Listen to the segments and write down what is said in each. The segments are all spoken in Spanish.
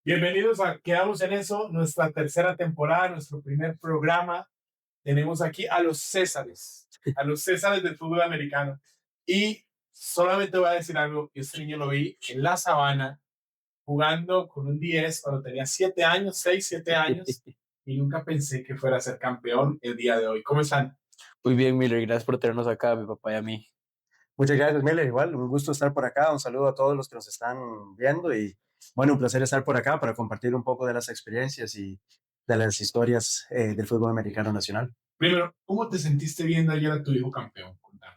Bienvenidos a Quedamos en Eso, nuestra tercera temporada, nuestro primer programa. Tenemos aquí a los Césares del fútbol americano. Y solamente voy a decir algo, este niño lo vi en la sabana jugando con un 10 cuando tenía 7 años, 6, 7 años, y nunca pensé que fuera a ser campeón el día de hoy. ¿Cómo están? Muy bien, Miller, gracias por tenernos acá, a mi papá y a mí. Muchas gracias, Miller. Igual, un gusto estar por acá. Un saludo a todos los que nos están viendo y bueno, un placer estar por acá para compartir un poco de las experiencias y de las historias del fútbol americano nacional. Primero, ¿cómo te sentiste viendo ayer a tu hijo campeón? Contame.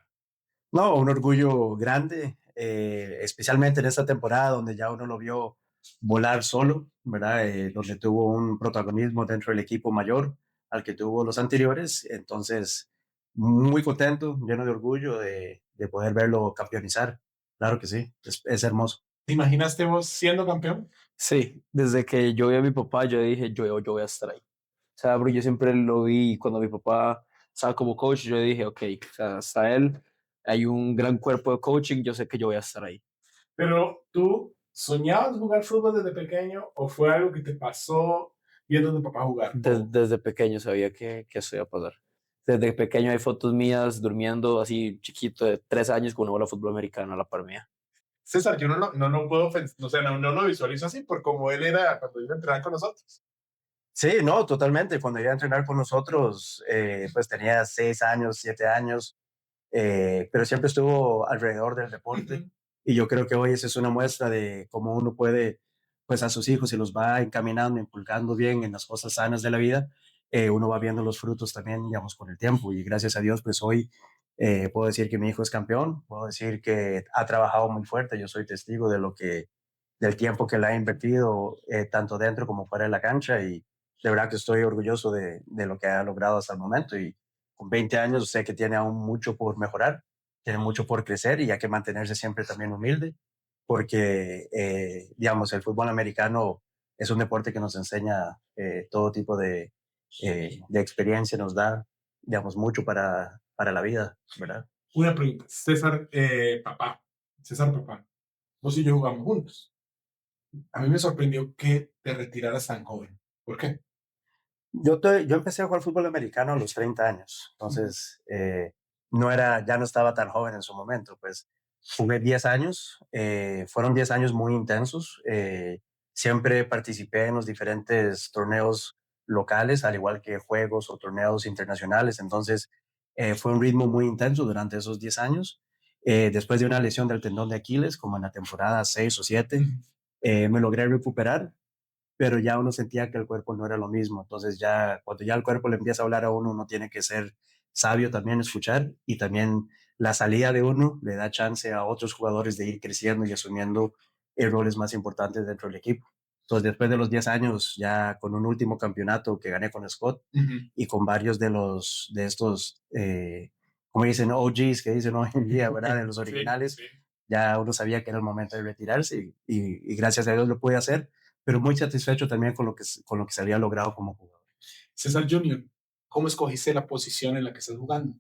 No, un orgullo grande, especialmente en esta temporada donde ya uno lo vio volar solo, ¿verdad? Donde tuvo un protagonismo dentro del equipo mayor al que tuvo los anteriores. Entonces, muy contento, lleno de orgullo de poder verlo campeonizar. Claro que sí, es hermoso. ¿Te imaginaste vos siendo campeón? Sí, desde que yo vi a mi papá, yo dije, yo voy a estar ahí. O sea, porque yo siempre lo vi cuando mi papá estaba como coach, yo dije, ok, o sea, hasta él, hay un gran cuerpo de coaching, yo sé que yo voy a estar ahí. Pero tú soñabas jugar fútbol desde pequeño o fue algo que te pasó viendo a tu papá jugar? Desde pequeño sabía que eso iba a pasar. Desde pequeño hay fotos mías durmiendo así chiquito de 3 años con una bola de fútbol americano a la par mía. César, yo no puedo, o sea, no lo visualizo así por como él era cuando iba a entrenar con nosotros. Sí, no, totalmente. Cuando iba a entrenar con nosotros, pues tenía 6 años, 7 años, pero siempre estuvo alrededor del deporte. Uh-huh. Y yo creo que hoy esa es una muestra de cómo uno puede, pues a sus hijos, si los va encaminando, inculcando bien en las cosas sanas de la vida, uno va viendo los frutos también, digamos, con el tiempo. Y gracias a Dios, pues hoy puedo decir que mi hijo es campeón, puedo decir que ha trabajado muy fuerte, yo soy testigo de del tiempo que le ha invertido, tanto dentro como fuera de la cancha. Y de verdad que estoy orgulloso de lo que ha logrado hasta el momento. Y con 20 años sé que tiene aún mucho por mejorar, tiene mucho por crecer y hay que mantenerse siempre también humilde, porque, digamos, el fútbol americano es un deporte que nos enseña todo tipo de experiencia, nos da, digamos, mucho para la vida, ¿verdad? Una pregunta, César papá, vos y yo jugamos juntos. A mí me sorprendió que te retiraras tan joven. ¿Por qué? Yo empecé a jugar fútbol americano a los 30 años, entonces ya no estaba tan joven en su momento, pues jugué 10 años, fueron 10 años muy intensos, siempre participé en los diferentes torneos locales, al igual que juegos o torneos internacionales, entonces fue un ritmo muy intenso durante esos 10 años. Después de una lesión del tendón de Aquiles, como en la temporada 6 o 7, me logré recuperar, pero ya uno sentía que el cuerpo no era lo mismo. Entonces ya cuando ya el cuerpo le empieza a hablar a uno, uno tiene que ser sabio también, escuchar, y también la salida de uno le da chance a otros jugadores de ir creciendo y asumiendo roles más importantes dentro del equipo. Entonces después de los 10 años, ya con un último campeonato que gané con Scott y con varios de estos, como dicen, OGs, que dicen hoy en día, ¿verdad? De los originales, Sí, sí. ya uno sabía que era el momento de retirarse y gracias a Dios lo pude hacer, pero muy satisfecho también con lo que se había logrado como jugador. César Junior, ¿cómo escogiste la posición en la que estás jugando?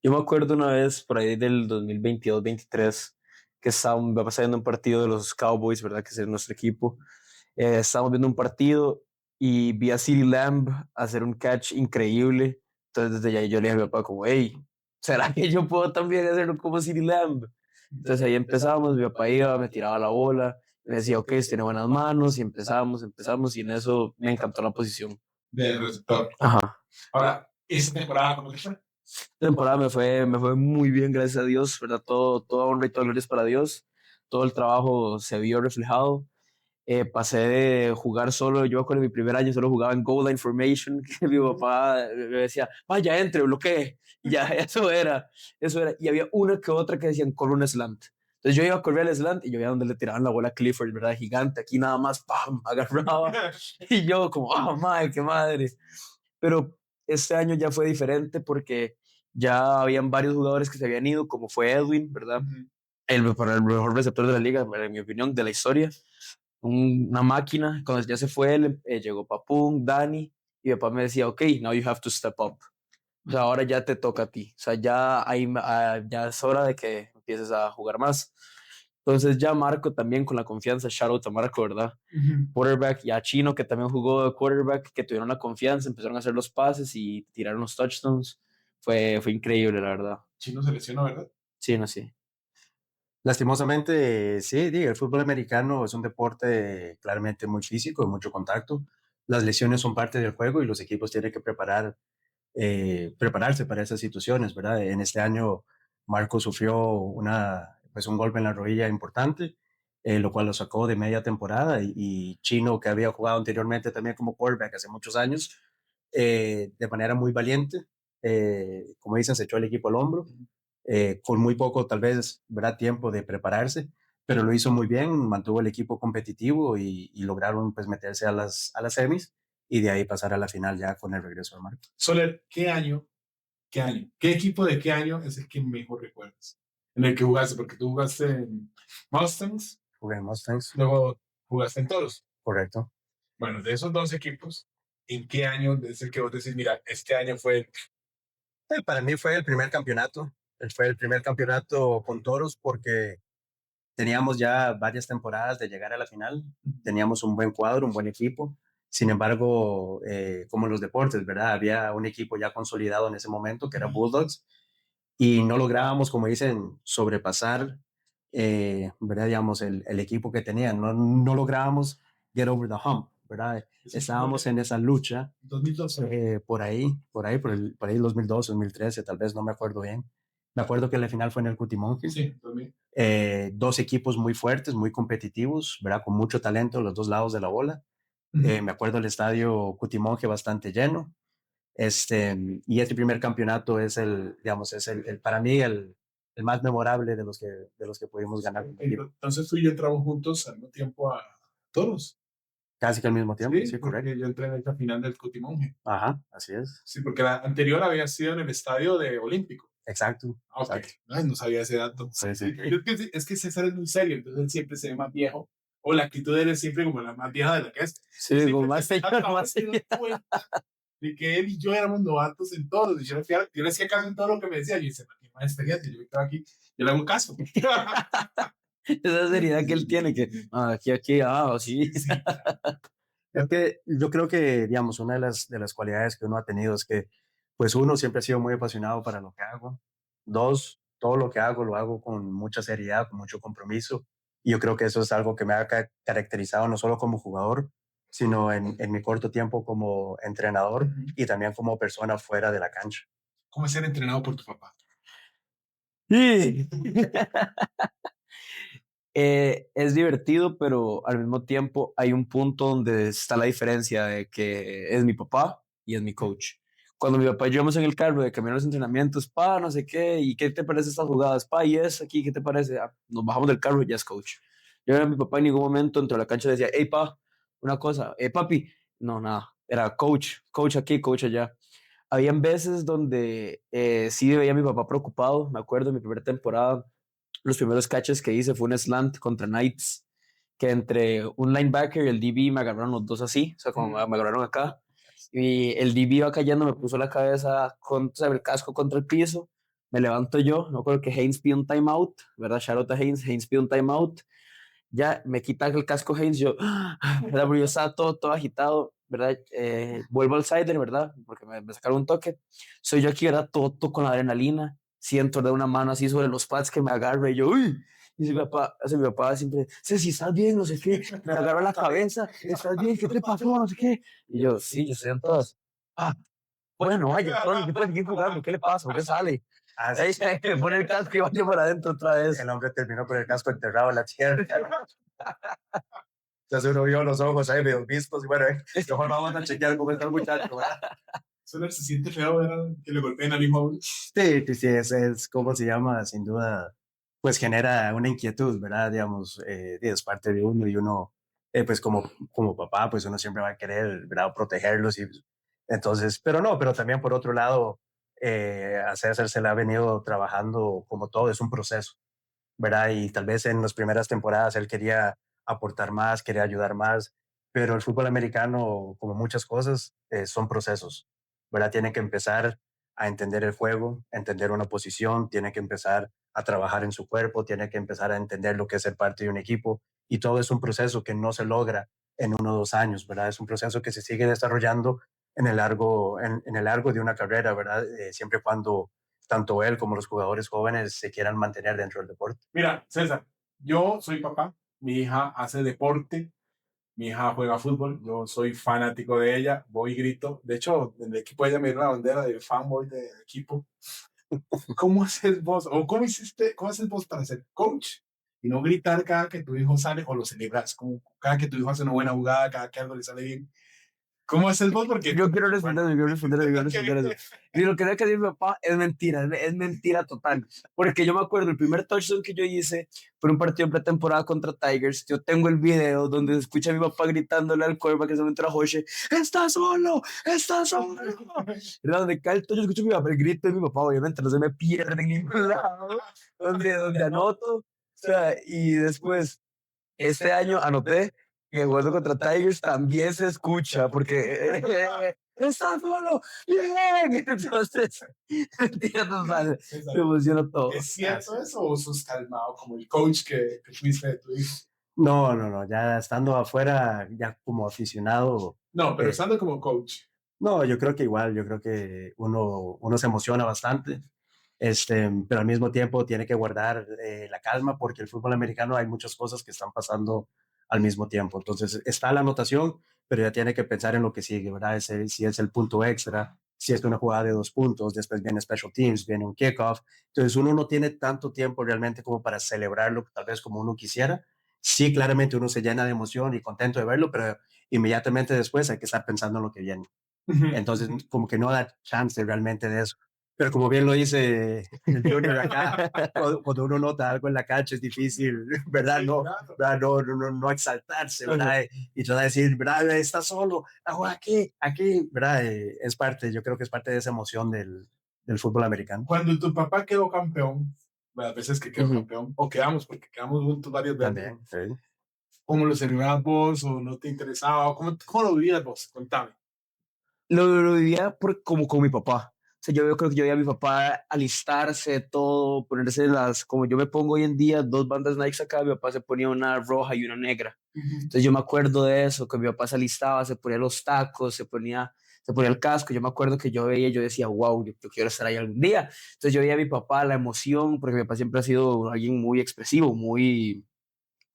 Yo me acuerdo una vez por ahí del 2022-23 que estábamos viendo un partido de los Cowboys, ¿verdad? Que es nuestro equipo. Estábamos viendo un partido y vi a CeeDee Lamb hacer un catch increíble. Entonces desde ahí yo le dije a mi papá como, hey, ¿será que yo puedo también hacerlo como CeeDee Lamb? Entonces ahí empezamos, mi papá iba, me tiraba la bola, me decía, ok, tiene buenas manos y empezamos y en eso me encantó la posición. De receptor. Ajá. Ahora, esta temporada, ¿cómo te fue? Temporada me fue muy bien, gracias a Dios, ¿verdad? Toda honra y todo gloria es para Dios. Todo el trabajo se vio reflejado. Pasé de jugar solo, yo con mi primer año solo jugaba en Goal Line Formation, que mi papá me decía, vaya, entre, bloquee. Y ya, eso era. Y había una que otra que decían, corre un slant. Entonces yo iba a correr al slant y yo veía donde le tiraban la bola a Clifford, ¿verdad? Gigante, aquí nada más, ¡pam! Agarraba. Y yo como, oh, madre, qué madre. Pero este año ya fue diferente porque ya habían varios jugadores que se habían ido, como fue Edwin, ¿verdad? Para el mejor receptor de la liga, en mi opinión, de la historia. Una máquina, cuando ya se fue él, llegó Papung, Dani, y mi papá me decía, ok, now you have to step up. O sea, ahora ya te toca a ti. O sea, ya es hora de que empieces a jugar más. Entonces ya Marco también con la confianza, shout out a Marco, ¿verdad? Quarterback, y a Chino que también jugó de quarterback, que tuvieron la confianza, empezaron a hacer los pases y tiraron los touchdowns. Fue increíble, la verdad. Chino se lesionó, ¿verdad? Sí, no sé. Lastimosamente, sí, el fútbol americano es un deporte claramente muy físico, de mucho contacto. Las lesiones son parte del juego y los equipos tienen que prepararse para esas situaciones, ¿verdad? En este año, Marco sufrió un golpe en la rodilla importante, lo cual lo sacó de media temporada y Chino, que había jugado anteriormente también como quarterback hace muchos años, de manera muy valiente, como dicen, se echó el equipo al hombro con muy poco, tal vez, ¿verdad? Tiempo de prepararse, pero lo hizo muy bien, mantuvo el equipo competitivo y lograron pues meterse a las semis y de ahí pasar a la final ya con el regreso de Marco. Soler, ¿qué equipo de qué año es el que mejor recuerdas? En el que jugaste, porque tú jugaste en Mustangs, Jugué en Mustangs. luego jugaste en Toros. Correcto. Bueno, de esos dos equipos, ¿en qué año es el que vos decís, mira, este año fue... Para mí fue el primer campeonato. Fue el primer campeonato con Toros porque teníamos ya varias temporadas de llegar a la final. Teníamos un buen cuadro, un buen equipo. Sin embargo, como en los deportes, ¿verdad? Había un equipo ya consolidado en ese momento que era Bulldogs y no lográbamos, como dicen, sobrepasar, ¿verdad? Digamos, el equipo que tenían. No lográbamos get over the hump, ¿verdad? Estábamos en esa lucha. 2012. Por ahí el 2012, 2013, tal vez, no me acuerdo bien. Me acuerdo que la final fue en el Cutimonje. Sí, también. Dos equipos muy fuertes, muy competitivos, ¿verdad? Con mucho talento los dos lados de la bola. Me acuerdo el estadio Cutimonje bastante lleno. Y este primer campeonato es digamos, es para mí el más memorable de los que pudimos ganar. Entonces tú y yo entramos juntos al mismo tiempo a Toros. Casi que al mismo tiempo, sí, porque correcto. yo entré en esta final del Cotimonje. Ajá, así es. Sí, porque la anterior había sido en el estadio de Olímpico. Exacto. Ok, Exacto. ay, no sabía ese dato. Sí, sí. Es que César es muy serio, entonces él siempre se ve más viejo. O la actitud de él es siempre como la más vieja de la que es. Sí, como más señor, más se dio cuenta de que él y yo éramos novatos en todo. Yo le hacía caso en todo lo que me decía. Yo decía, ¿qué más experiencia? Yo estaba aquí, yo le hago caso. Esa seriedad que él tiene, que aquí, sí. Sí, es que yo creo que, digamos, una de las cualidades que uno ha tenido es que, pues uno siempre ha sido muy apasionado para lo que hago. Dos, todo lo que hago lo hago con mucha seriedad, con mucho compromiso. Y yo creo que eso es algo que me ha caracterizado no solo como jugador, sino en mi corto tiempo como entrenador y también como persona fuera de la cancha. ¿Cómo es ser entrenado por tu papá? Sí. Es divertido, pero al mismo tiempo hay un punto donde está la diferencia de que es mi papá y es mi coach. Cuando mi papá y yo íbamos en el carro de camino a los entrenamientos, no sé qué, y qué te parece estas jugadas, y es aquí, ¿qué te parece? Nos bajamos del carro y ya es coach. Yo era mi papá en ningún momento dentro de la cancha decía, hey, una cosa, papi, no, nada, era coach aquí, coach allá. Habían veces donde sí veía a mi papá preocupado, me acuerdo, en mi primera temporada los primeros catches que hice fue un slant contra Knights, que entre un linebacker y el DB me agarraron los dos así, o sea, como me agarraron acá. Y el DB iba cayendo, me puso la cabeza contra el casco contra el piso. Me levanto yo, no creo que Haynes pide un timeout, ¿verdad? Shout out a Haynes pide un timeout. Ya me quita el casco Haynes, yo, ¿verdad? Porque yo estaba todo agitado, ¿verdad? Vuelvo al sideline, ¿verdad? Porque me sacaron un toque. Soy yo aquí, ¿verdad? Todo con la adrenalina. Siento de una mano así sobre los pads que me agarra y yo, ¡uy! Y mi papá siempre, Ceci, ¿estás bien? No sé qué. Me agarra la cabeza, ¿estás bien? ¿Qué te pasó? No sé qué. Y yo, sí, yo estoy en todas. Bueno, vaya, Tony, ¿qué puedes seguir jugando? ¿Qué le pasa? ¿Por qué sale? Ahí se me pone el casco y vaya para adentro otra vez. El hombre terminó con el casco enterrado en la tierra. Entonces uno vio los ojos ahí medio vistos y bueno, mejor vamos a chequear cómo está el muchacho, ¿verdad? Soler se siente feo, ¿verdad? Que le golpeen al hijo. Sí, sí, sí, es como se llama, sin duda, pues genera una inquietud, ¿verdad? Digamos, es parte de uno y uno, pues como papá, pues uno siempre va a querer, ¿verdad? Protegerlos y entonces, pero también por otro lado, a César se le ha venido trabajando como todo, es un proceso, ¿verdad? Y tal vez en las primeras temporadas él quería aportar más, quería ayudar más, pero el fútbol americano, como muchas cosas, son procesos, ¿verdad? Tiene que empezar a entender el juego, entender una posición, tiene que empezar a trabajar en su cuerpo, tiene que empezar a entender lo que es ser parte de un equipo y todo es un proceso que no se logra en 1 o 2 años, ¿verdad? Es un proceso que se sigue desarrollando en el largo de una carrera, ¿verdad? Siempre y cuando tanto él como los jugadores jóvenes se quieran mantener dentro del deporte. Mira, César, yo soy papá, mi hija hace deporte, mi hija juega fútbol, yo soy fanático de ella, voy y grito. De hecho, en el equipo ella me dio una bandera de fanboy del equipo. ¿Cómo haces vos, o cómo haces vos para ser coach y no gritar cada que tu hijo sale o lo celebras, como cada que tu hijo hace una buena jugada, cada que algo le sale bien? ¿Cómo haces vos? Porque, Yo quiero responder, bueno, yo quiero responder, yo quiero responder eso. Y lo que le que decir mi papá es mentira total. Porque yo me acuerdo, el primer touchdown que yo hice fue un partido en pretemporada contra Tigers. Yo tengo el video donde se escucha a mi papá gritándole al quarterback que se entra a José, ¡está solo! ¡Está solo! Era donde cae el touchdown, escucho a mi papá, el grito de mi papá, obviamente no se me pierde en ningún lado, donde anoto. O sea, y después, este año anoté que jugando contra Tigers también se escucha, porque está solo, bien. Entonces, mentira total, César, me emociona todo. ¿es cierto eso o sos calmado como el coach que fuiste de tu hijo? No, no, no, ya estando afuera, ya como aficionado, No, pero eh, estando como coach. no, yo creo que igual, yo creo que uno se emociona bastante, pero al mismo tiempo tiene que guardar la calma porque el fútbol americano hay muchas cosas que están pasando al mismo tiempo. Entonces está la anotación, pero ya tiene que pensar en lo que sigue, ¿verdad? Si es el punto extra, si es una jugada de 2 puntos, después viene special teams, viene un kickoff. Entonces uno no tiene tanto tiempo realmente como para celebrarlo, tal vez como uno quisiera. Sí, claramente uno se llena de emoción y contento de verlo, pero inmediatamente después hay que estar pensando en lo que viene. Entonces, como que no da chance realmente de eso. Pero como bien lo dice el Junior acá, cuando uno nota algo en la cancha es difícil, ¿verdad? Sí, No, claro. ¿verdad? No exaltarse, ¿verdad? Y tratar de decir, ¿verdad? Está solo, aquí, ¿verdad? Es parte, yo creo que es parte de esa emoción del fútbol americano. Cuando tu papá quedó campeón, las veces que quedó Ujú. campeón, o quedamos, porque quedamos juntos varias veces, También, sí. ¿cómo lo celebrabas vos o no te interesaba? ¿Cómo lo vivías vos? Contame. Lo vivía como con mi papá. O sea, yo creo que yo veía a mi papá alistarse todo, ponerse como yo me pongo hoy en día, dos bandas Nike acá, mi papá se ponía una roja y una negra. Entonces yo me acuerdo de eso, que mi papá se alistaba, se ponía los tacos, se ponía el casco. Yo me acuerdo que yo veía, yo decía, wow, yo quiero estar ahí algún día. Entonces yo veía a mi papá, la emoción, porque mi papá siempre ha sido alguien muy expresivo, muy...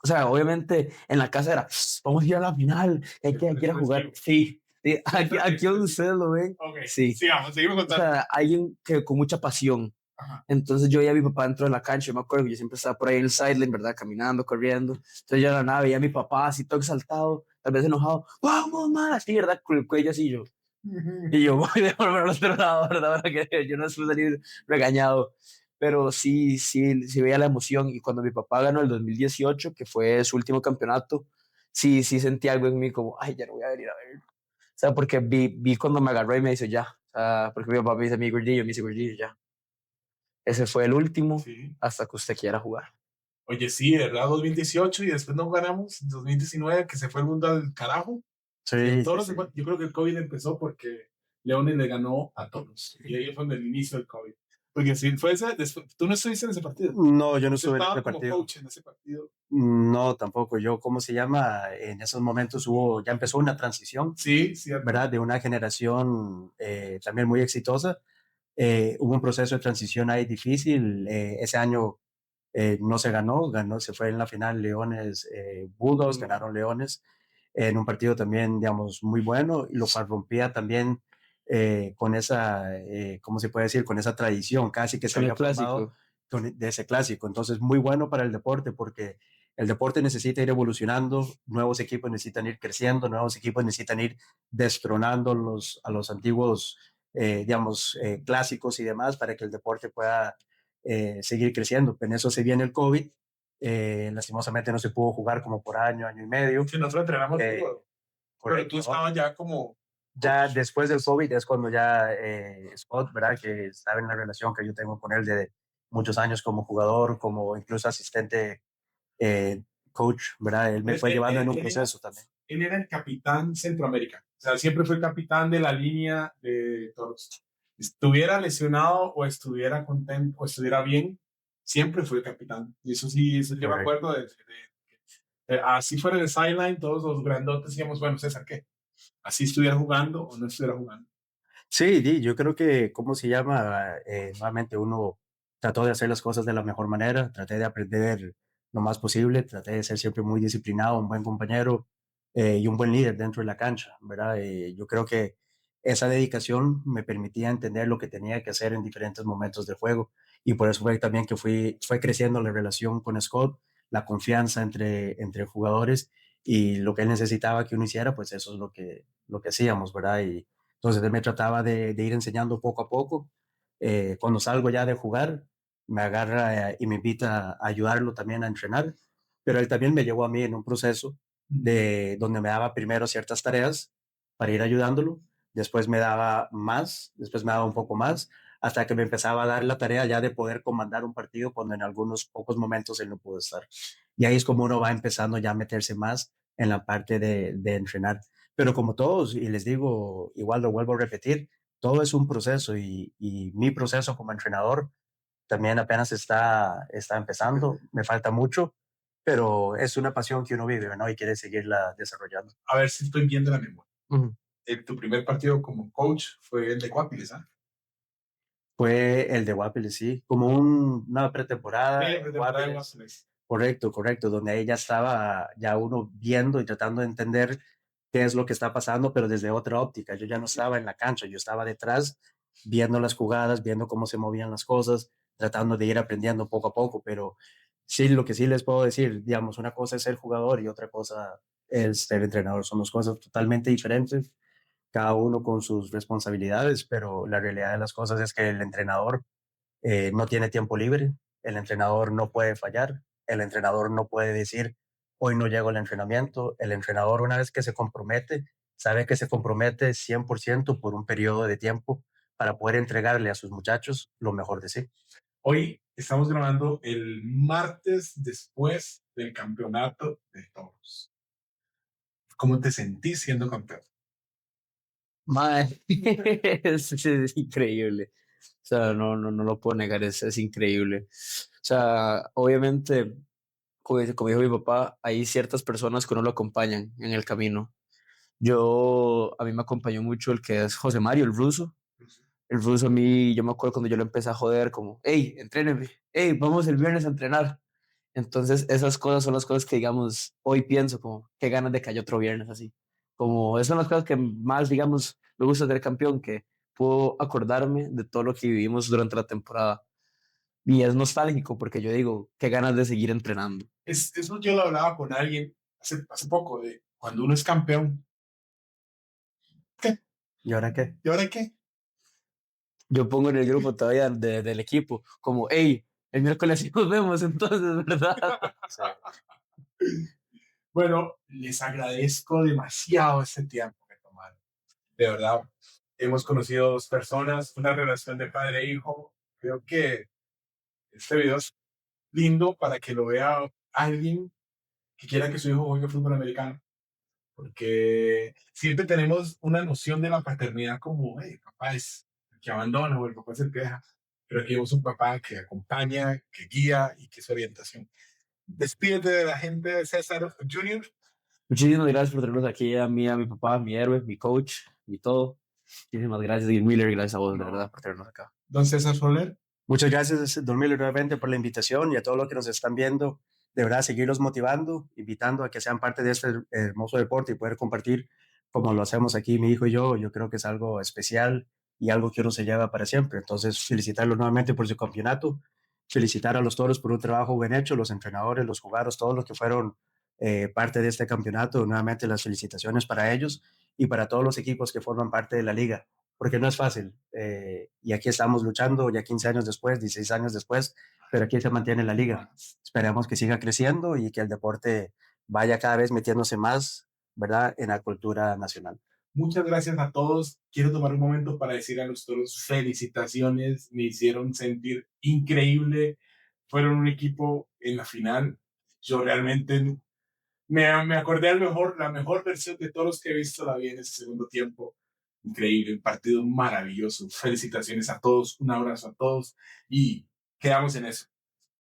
O sea, obviamente en la casa era, vamos a ir a la final, hay que ir a jugar. Sí, sí, aquí donde ustedes lo ven, Ok, sí. seguimos O contando. sea, alguien que con mucha pasión. Ajá. Entonces yo veía a mi papá dentro de la cancha, yo me acuerdo que yo siempre estaba por ahí en el sideline, ¿verdad? Caminando, corriendo. Entonces yo de la nada veía a mi papá así todo exaltado, tal vez enojado, ¡vamos más! Así, ¿verdad? Con el cuello así yo. Y yo voy de volver al otro lado, ¿verdad? Para que yo no después salir regañado. Pero sí, sí, sí veía la emoción. Y cuando mi papá ganó el 2018, que fue su último campeonato, sí, sí sentí algo en mí como, ay, ya no voy a venir a ver. O sea, porque vi cuando me agarró y me dice, ya. O sea, porque mi papá me dice, mi gordillo, me dice, gordillo, ya. Ese fue el último Sí. hasta que usted quiera jugar. Oye, sí, ¿verdad? 2018 y después no ganamos. 2019, que se fue el mundo al carajo. Y el Sí, sí, Toro sí. yo creo que el COVID empezó porque Leones le ganó a Toros. Y ahí fue el inicio del COVID. Porque si fue ese, tú no estuviste en ese partido. No, yo no Yo estuve en estaba ese como partido. coach en ese partido. No, tampoco. Yo, ¿cómo se llama? En esos momentos ya empezó una transición, Sí, cierto. ¿verdad? De una generación también muy exitosa. Hubo un proceso de transición ahí difícil. Ese año no se ganó, se fue en la final Leones Bulldogs, ganaron Leones en un partido también, digamos, muy bueno, y lo cual rompía también con esa, ¿cómo se puede decir? Con esa tradición casi que se Con el había formado clásico. de ese clásico. Entonces, muy bueno para el deporte porque el deporte necesita ir evolucionando, nuevos equipos necesitan ir creciendo, nuevos equipos necesitan ir destronando a los antiguos, digamos, clásicos y demás para que el deporte pueda seguir creciendo. En eso se viene el COVID. Lastimosamente no se pudo jugar como por año y medio. Sí, nosotros entrenamos duro. Pero tú Correcto, ¿no? estabas ya como Ya coach. después del COVID es cuando ya Scott, ¿verdad? Que estaba en la relación que yo tengo con él de muchos años como jugador, como incluso asistente eh, coach, ¿verdad? Él me Él, fue él- llevando en él- un él era, proceso también. él era el capitán Centroamérica. O sea, siempre fue el capitán de la línea de Toros. Estuviera lesionado o estuviera contento o estuviera bien, siempre fue capitán. Y eso yo me acuerdo así fuera de sideline, todos los grandotes decíamos, bueno, César, ¿qué? Así estuviera jugando o no estuviera jugando. Sí, yo creo que, ¿cómo se llama? Nuevamente uno trató de hacer las cosas de la mejor manera, traté de aprender lo más posible, traté de ser siempre muy disciplinado, un buen compañero y un buen líder dentro de la cancha, ¿verdad? Yo creo que esa dedicación me permitía entender lo que tenía que hacer en diferentes momentos del juego y por eso fue también que fue creciendo la relación con Scott, la confianza entre jugadores y lo que él necesitaba que uno hiciera, pues eso es lo que hacíamos, ¿verdad? Entonces él me trataba de ir enseñando poco a poco. Cuando salgo ya de jugar, me agarra y me invita a ayudarlo también a entrenar, pero él también me llevó a mí en un proceso de donde me daba primero ciertas tareas para ir ayudándolo, después me daba más, después me daba un poco más, hasta que me empezaba a dar la tarea ya de poder comandar un partido cuando en algunos pocos momentos él no pudo estar. Y ahí es como uno va empezando ya a meterse más en la parte de entrenar. Pero como todos, y les digo, igual lo vuelvo a repetir, todo es un proceso y mi proceso como entrenador también apenas está empezando, me falta mucho, pero es una pasión que uno vive, ¿no? Y quiere seguirla desarrollando. A ver si estoy viendo la memoria. Ujú. Tu primer partido como coach fue el de Guapiles, ¿ah? Fue el de Guapiles, sí, como una pretemporada Sí, en pretemporada de Guapiles. Guapiles. Correcto, correcto, donde ahí ya estaba ya uno viendo y tratando de entender qué es lo que está pasando, pero desde otra óptica. Yo ya no estaba en la cancha, yo estaba detrás viendo las jugadas, viendo cómo se movían las cosas, tratando de ir aprendiendo poco a poco, pero sí, lo que sí les puedo decir, digamos, una cosa es ser jugador y otra cosa es ser entrenador. Son dos cosas totalmente diferentes, cada uno con sus responsabilidades, pero la realidad de las cosas es que el entrenador no tiene tiempo libre, el entrenador no puede fallar, el entrenador no puede decir, hoy no llego al entrenamiento, el entrenador una vez que se compromete, sabe que se compromete 100% por un periodo de tiempo para poder entregarle a sus muchachos lo mejor de sí. Hoy estamos grabando el martes después del campeonato de toros. ¿Cómo te sentís siendo campeón? Mae, es increíble. O sea, no lo puedo negar, es increíble. O sea, obviamente, como dijo mi papá, hay ciertas personas que no lo acompañan en el camino. A mí me acompañó mucho el que es José Mario, el ruso. El ruso a mí, yo me acuerdo cuando yo lo empecé a joder, como, hey, entréneme, hey, vamos el viernes a entrenar. Entonces, esas cosas son las cosas que, digamos, hoy pienso, como, qué ganas de que haya otro viernes así. Como, esas son las cosas que más, digamos, me gusta ser campeón, que puedo acordarme de todo lo que vivimos durante la temporada. Y es nostálgico porque yo digo, qué ganas de seguir entrenando. Eso yo lo hablaba con alguien hace poco, de cuando uno es campeón. ¿Qué? ¿Y ahora qué? ¿Y ahora qué? Yo pongo en el grupo todavía del equipo, como, hey, el miércoles sí nos vemos, entonces, ¿verdad? Sí. Bueno, les agradezco demasiado este tiempo que tomaron. De verdad, hemos conocido dos personas, una relación de padre e hijo. Creo que este video es lindo para que lo vea alguien que quiera que su hijo juegue fútbol americano. Porque siempre tenemos una noción de la paternidad como, hey, papá es el que abandona o el papá es el que deja. Pero aquí vemos un papá que acompaña, que guía y que es orientación. Despídete de la gente de César Junior. Muchísimas gracias por tenernos aquí a mí, a mi papá, mi héroe, mi coach, mi todo. Muchísimas gracias, Dean Miller, y gracias a vos, de verdad, por tenernos acá. Don César Soler. Muchas gracias, Don Miller, nuevamente por la invitación y a todos los que nos están viendo. De verdad, seguirlos motivando, invitando a que sean parte de este hermoso deporte y poder compartir como lo hacemos aquí mi hijo y yo. Yo creo que es algo especial y algo que uno se lleva para siempre. Entonces, felicitarlos nuevamente por su campeonato, felicitar a los toros por un trabajo bien hecho, los entrenadores, los jugadores, todos los que fueron parte de este campeonato. Nuevamente, las felicitaciones para ellos y para todos los equipos que forman parte de la liga porque no es fácil. Y aquí estamos luchando ya 15 años después, 16 años después, pero aquí se mantiene la liga. Esperamos que siga creciendo y que el deporte vaya cada vez metiéndose más, ¿verdad?, en la cultura nacional. Muchas gracias a todos. Quiero tomar un momento para decir a los toros felicitaciones. Me hicieron sentir increíble. Fueron un equipo en la final. Yo realmente me acordé la mejor versión de todos los que he visto la vi en ese segundo tiempo. Increíble, un partido maravilloso. Felicitaciones a todos, un abrazo a todos y quedamos en eso.